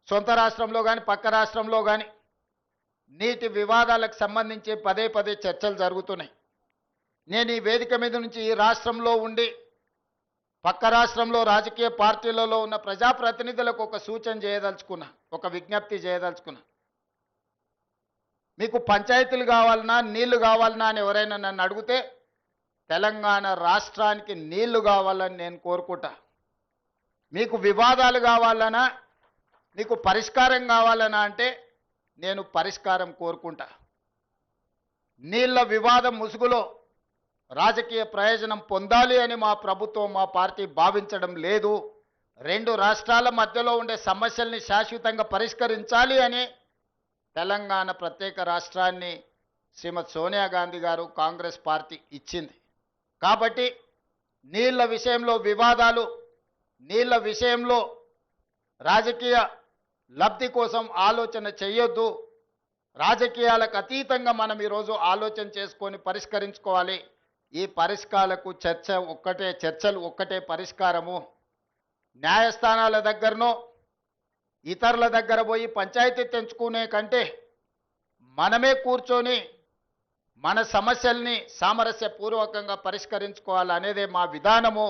సొంత రాష్ట్రంలో కానీ పక్క రాష్ట్రంలో కానీ నీటి వివాదాలకు సంబంధించి పదే పదే చర్చలు జరుగుతున్నాయి. నేను ఈ వేదిక మీద నుంచి ఈ రాష్ట్రంలో ఉండి పక్క రాష్ట్రంలో రాజకీయ పార్టీలలో ఉన్న ప్రజాప్రతినిధులకు ఒక సూచన చేయదలుచుకున్నా, ఒక విజ్ఞప్తి చేయదలుచుకున్నా. మీకు పంచాయతీలు కావాలన్నా నీళ్లు కావాలన్నా అని ఎవరైనా నన్ను అడిగితే తెలంగాణ రాష్ట్రానికి నీళ్లు కావాలని నేను కోరుకుంటా. మీకు వివాదాలు కావాలన్నా, మీకు పరిష్కారం కావాలన్నా అంటే నేను పరిష్కారం కోరుకుంటా. నీళ్ల వివాదం ముసుగులో రాజకీయ ప్రయోజనం పొందాలి అని మా ప్రభుత్వం, మా పార్టీ భావించడం లేదు. రెండు రాష్ట్రాల మధ్యలో ఉండే సమస్యల్ని శాశ్వతంగా పరిష్కరించాలి అని తెలంగాణ ప్రత్యేక రాష్ట్రాన్ని శ్రీమతి సోనియా గాంధీ గారు కాంగ్రెస్ పార్టీ ఇచ్చింది. కాబట్టి నీళ్ల విషయంలో వివాదాలు, నీళ్ల విషయంలో రాజకీయ లబ్ధి కోసం ఆలోచన చేయొద్దు. రాజకీయాలకు అతీతంగా మనం ఈరోజు ఆలోచన చేసుకొని పరిష్కరించుకోవాలి. ఈ పరిష్కారాలకు చర్చలు ఒక్కటే పరిష్కారము. న్యాయస్థానాల దగ్గరనో ఇతరుల దగ్గర పోయి పంచాయతీ తెంచుకునే కంటే మనమే కూర్చొని మన సమస్యల్ని సామరస్యపూర్వకంగా పరిష్కరించుకోవాలనేదే మా విధానము.